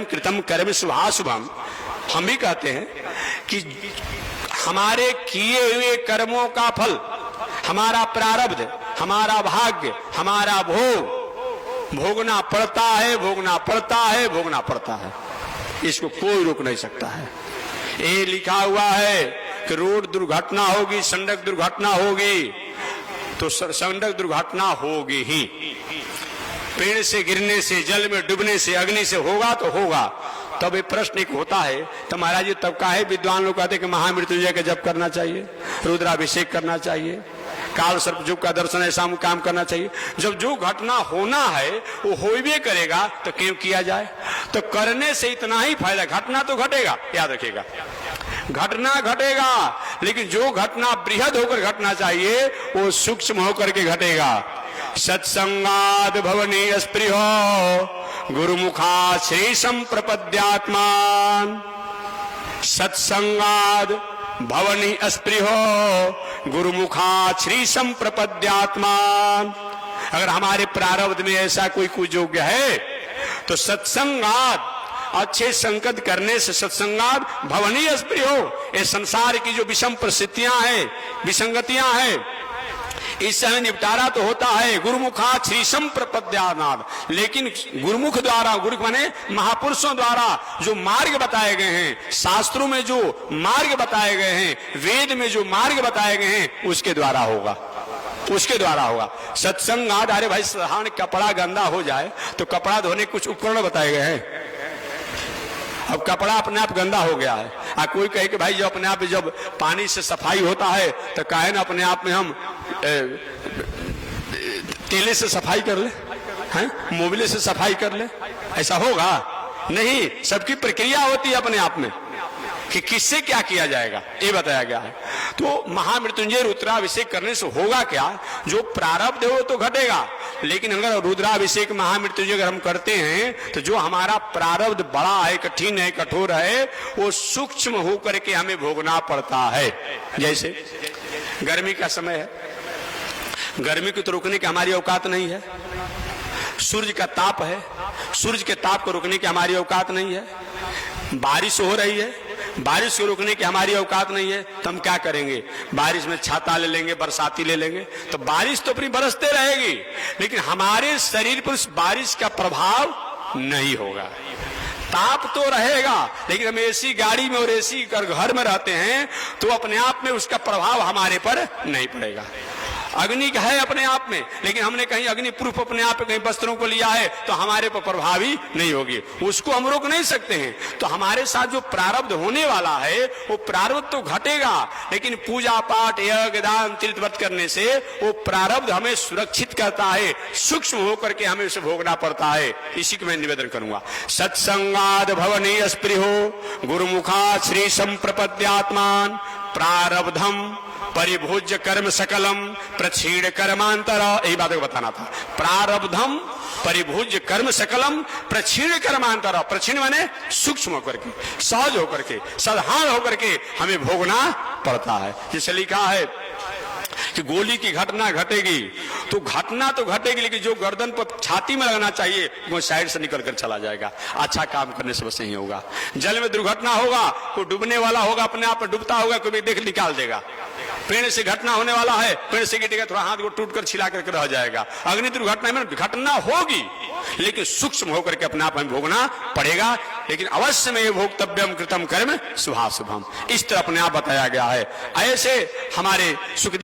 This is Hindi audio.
कृतम कर्म शुभाशुभम। हम भी कहते हैं कि हमारे किए हुए कर्मों का फल, हमारा प्रारब्ध, हमारा भाग्य, हमारा भोग भोगना पड़ता है, भोगना पड़ता है, भोगना पड़ता है। इसको कोई रोक नहीं सकता है। ये लिखा हुआ है कि रोड दुर्घटना होगी, सड़क दुर्घटना होगी, तो सड़क दुर्घटना होगी ही। पेड़ से गिरने से, जल में डूबने से, अग्नि से होगा तो होगा। तब ये प्रश्न एक होता है, तो महाराज जी तब का है विद्वान लोग कहते हैं कि महामृत्युंजय का जप करना चाहिए, रुद्राभिषेक करना चाहिए, काल सर्प युग का दर्शन ऐसा काम करना चाहिए। जब जो घटना होना है वो होइबे करेगा तो क्यों किया जाए? तो करने से इतना ही फायदा। घटना तो घटेगा, याद रखिएगा, घटना घटेगा, लेकिन जो घटना बृहद होकर घटना चाहिए वो सूक्ष्म होकर के घटेगा। सत्संगाद भवनी स्पृहो गुरुमुखा श्री संप्रपद्यात्मान। सत्संगाद भवनी स्पृहो गुरुमुखा श्री संप्रपद्यात्मान। अगर हमारे प्रारब्ध में ऐसा कोई कुयोग्य है तो सत्संगाद, अच्छे संगत करने से, सत्संगाद भवनी स्पृहो, ये संसार की जो विषम परिस्थितियां हैं, विसंगतियां हैं, इससे हमें निपटारा तो होता है। गुरुमुखा श्री संप्रपद्यात्मान, लेकिन गुरुमुख द्वारा, गुरु माने महापुरुषों द्वारा जो मार्ग बताए गए हैं, शास्त्रों में जो मार्ग बताए गए हैं, वेद में जो मार्ग बताए गए हैं, उसके द्वारा होगा, उसके द्वारा होगा। सत्संगाद, अरे भाई साधारण कपड़ा गंदा हो जाए तो कपड़ा धोने कुछ उपकरण बताए गए हैं। अब कपड़ा अपने आप गंदा हो गया है, कोई कहे कि भाई जो अपने आप जब पानी से सफाई होता है तो काहे ना अपने आप में हम तेले से सफाई कर ले, हैं, मोबिले से सफाई कर ले? ऐसा होगा नहीं। सबकी प्रक्रिया होती है अपने आप में कि किससे क्या किया जाएगा, ये बताया गया है। तो महामृत्युंजय रुद्राभिषेक करने से होगा क्या? जो प्रारब्ध है वो तो घटेगा, लेकिन अगर रुद्राभिषेक महामृत्युंजय अगर हम करते हैं तो जो हमारा प्रारब्ध बड़ा है, कठिन है, कठोर है, वो सूक्ष्म होकर के हमें भोगना पड़ता है। जैसे गर्मी का समय है, गर्मी को तो रोकने की हमारी औकात नहीं है। सूर्य का ताप है, सूर्य के ताप को रोकने की हमारी औकात नहीं है। बारिश हो रही है, बारिश को रोकने की हमारी औकात नहीं है, तो हम क्या करेंगे? बारिश में छाता ले लेंगे, बरसाती ले लेंगे, तो बारिश तो अपनी बरसते रहेगी, लेकिन हमारे शरीर पर उस बारिश का प्रभाव नहीं होगा। ताप तो रहेगा, लेकिन हम एसी गाड़ी में और एसी घर में रहते हैं तो अपने आप में उसका प्रभाव हमारे पर नहीं पड़ेगा। अग्नि का है अपने आप में, लेकिन हमने कहीं अग्नि प्रूफ अपने आप कहीं वस्त्रों को लिया है तो हमारे पर प्रभावी नहीं होगी, उसको हम रोक नहीं सकते हैं। तो हमारे साथ जो प्रारब्ध होने वाला है वो प्रारब्ध तो घटेगा, लेकिन पूजा पाठ, यज्ञ, दान, तीर्थ व्रत करने से वो प्रारब्ध हमें सुरक्षित करता है, सूक्ष्म होकर के हमें उसे भोगना पड़ता है। इसी को मैं निवेदन करूंगा। सत्संगाद भवनी स्पृहो गुरुमुखा श्री संप्रपद्यात्मान। प्रारब्धम परिभोज्य कर्म सकलम प्रक्षीण कर्मांतर। यही बात को बताना था। प्रारब्धम परिभोज्य कर्म सकलम प्रक्षीण कर्मांतर। प्रक्षीण माने सूक्ष्म होकर के, सहज होकर के, साधारण होकर के हमें भोगना पड़ता है। जैसे लिखा है कि गोली की घटना घटेगी तो घटना तो घटेगी, लेकिन जो गर्दन पर छाती में लगना चाहिए वो साइड से निकल कर चला जाएगा। अच्छा काम करने से बस नहीं होगा। जल में दुर्घटना होगा, कोई डूबने वाला होगा, अपने आप में डूबता होगा, कोई देख निकाल देगा। पेड़ से घटना होने वाला है, पेड़ से गिरेगा, थोड़ा हाथ को टूट कर छिला करके रह जाएगा। अग्नि दुर्घटना में घटना होगी, लेकिन सूक्ष्म होकर के अपने आप में भोगना पड़ेगा। लेकिन अवश्य में भोक्तव्यम कृतम कर्म शुभाशुभम, इस तरह अपने आप बताया गया है। ऐसे हमारे सुख